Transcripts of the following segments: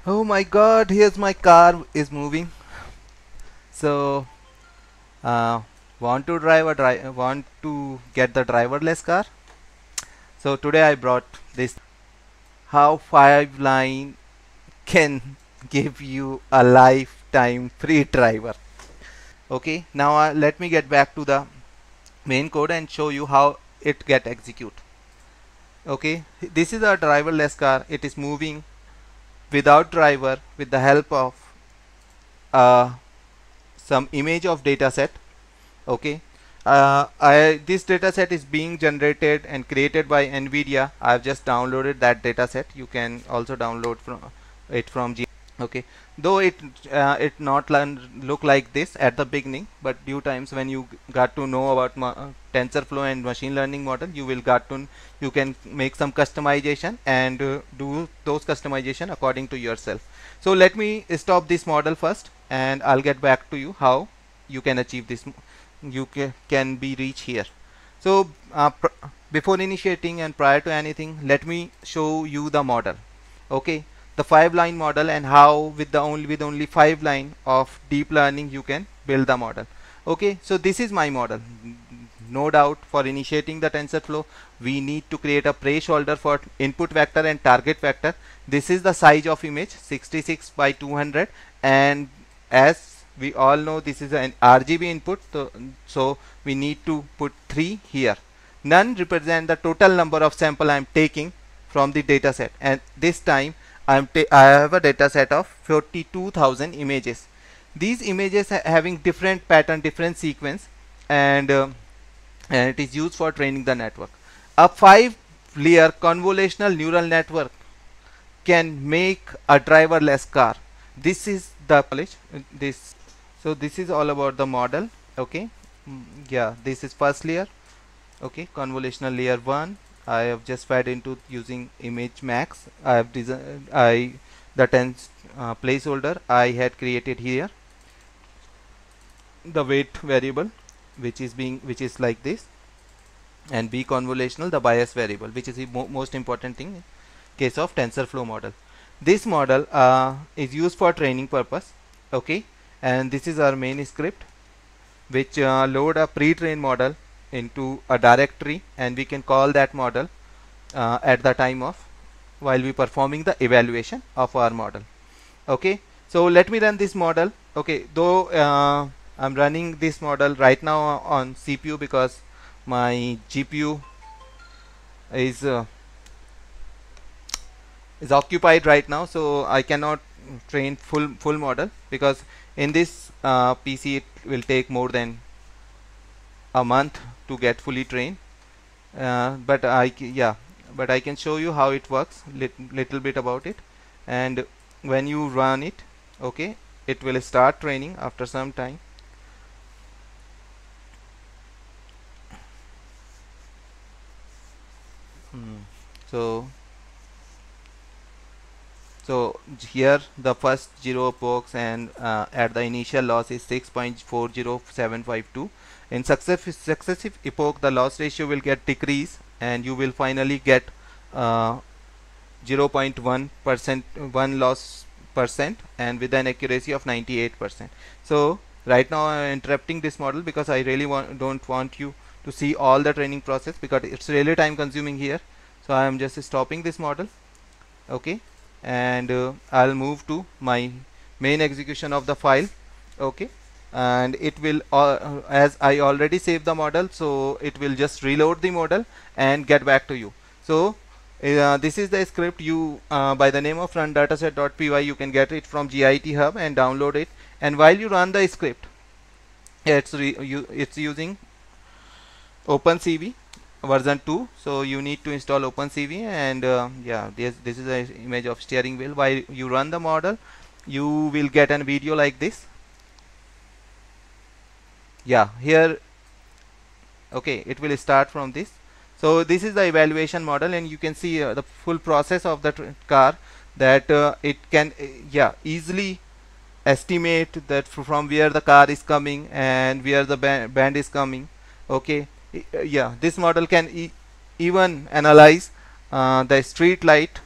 Oh my god, here's my car is moving. So, uh, want to get the driverless car? So today I brought this how five line can give you a lifetime free driver. Okay, now let me get back to the main code and show you how it get execute. Okay, this is a driverless car. It is moving without driver with the help of uh, some image of dataset. Okay, this dataset is being generated and created by NVIDIA. I've just downloaded that dataset. You can also download from it from G. Okay, though it not look like this at the beginning, but due times when you got to know about TensorFlow and machine learning model, you can make some customization and do those customization according to yourself. So let me stop this model first, and I'll get back to you how you can achieve this. You can be reach here. So before initiating and prior to anything, let me show you the model. Okay, the 5 line model, and how with only 5 line of deep learning you can build the model. Okay, so this is my model. No doubt, for initiating the TensorFlow, we need to create a placeholder for input vector and target vector. This is the size of image, 66 by 200, and as we all know, this is an RGB input, so we need to put 3 here. None represent the total number of sample I am taking from the data set, and this time I have a data set of 42,000 images. These images having different pattern, different sequence, and it is used for training the network. A 5 layer convolutional neural network can make a driverless car. This is the knowledge. This is all about the model. Okay, yeah, this is first layer. Okay, convolutional layer 1 I have just fed into using image max. I have designed the tense placeholder I had created here, the weight variable, which is like this, and b convolutional, the bias variable, which is the most important thing in case of TensorFlow model. This model is used for training purpose. Okay, and this is our main script, which load a pre-trained model into a directory, and we can call that model at the time of while we performing the evaluation of our model. Okay, so let me run this model. Okay, though I'm running this model right now on CPU because my GPU is uh, is occupied right now, so I cannot train full model, because in this PC it will take more than a month to get fully trained. But I can show you how it works, little bit about it. And when you run it, okay, it will start training after some time. So here the first 0 epochs, and at the initial loss is 6.40752. In successive epoch, the loss ratio will get decrease, and you will finally get 0.1% 1 loss percent, and with an accuracy of 98%. So right now I am interrupting this model because I really don't want you to see all the training process, because it's really time consuming here. So I am just stopping this model. Okay, and I'll move to my main execution of the file. Okay, and it will as I already saved the model, so it will just reload the model and get back to you. So this is the script. You by the name of run dataset.py, you can get it from Git hub and download it. And while you run the script, it's using OpenCV version 2, so you need to install OpenCV. And yeah, this is an image of steering wheel. While you run the model, you will get a video like this. Yeah, here, okay, it will start from this. So this is the evaluation model, and you can see the full process of the car, that it can yeah, easily estimate that from where the car is coming and where the band is coming. Okay, yeah, this model can even analyze the street light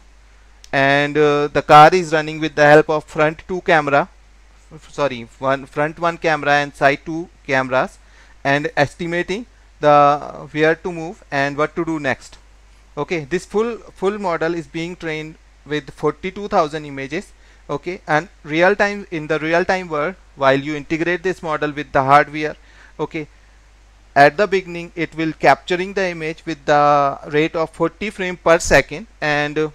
and the car is running with the help of front two camera, sorry, one camera and side two cameras, and estimating the where to move and what to do next. Okay, this full model is being trained with 42,000 images. Okay, and in the real time world, while you integrate this model with the hardware, okay, at the beginning it will capturing the image with the rate of 40 frame per second and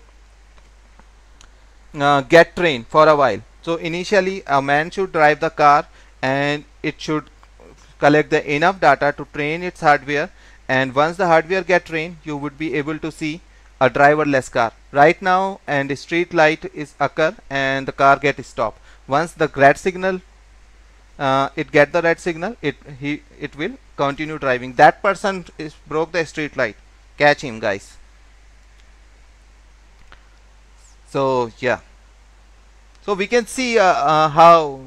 get trained for a while. So initially a man should drive the car and it should collect the enough data to train its hardware, and once the hardware get trained you would be able to see a driverless car right now, and a street light is occur and the car get stopped. Once the red signal it get the red signal, it will continue driving. That person is broke the street light, catch him guys. So yeah, so we can see how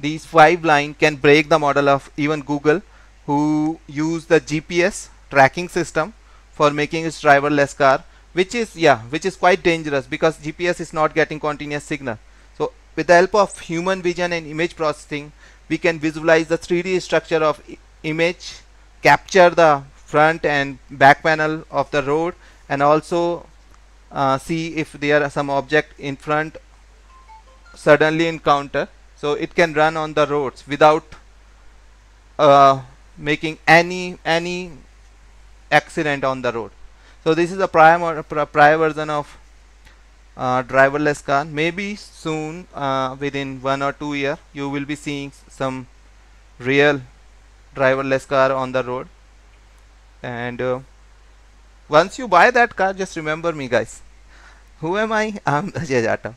these 5 line can break the model of even Google, who use the GPS tracking system for making its driverless car, which is quite dangerous because GPS is not getting continuous signal. So with the help of human vision and image processing, we can visualize the 3D structure of image, capture the front and back panel of the road, and also see if there are some object in front suddenly encounter. So it can run on the roads without making any accident on the road. So this is a prior version of driverless car. Maybe soon, within 1 or 2 years, you will be seeing some real driverless car on the road. And once you buy that car, just remember me guys. Who am I? I'm Ajay Jata.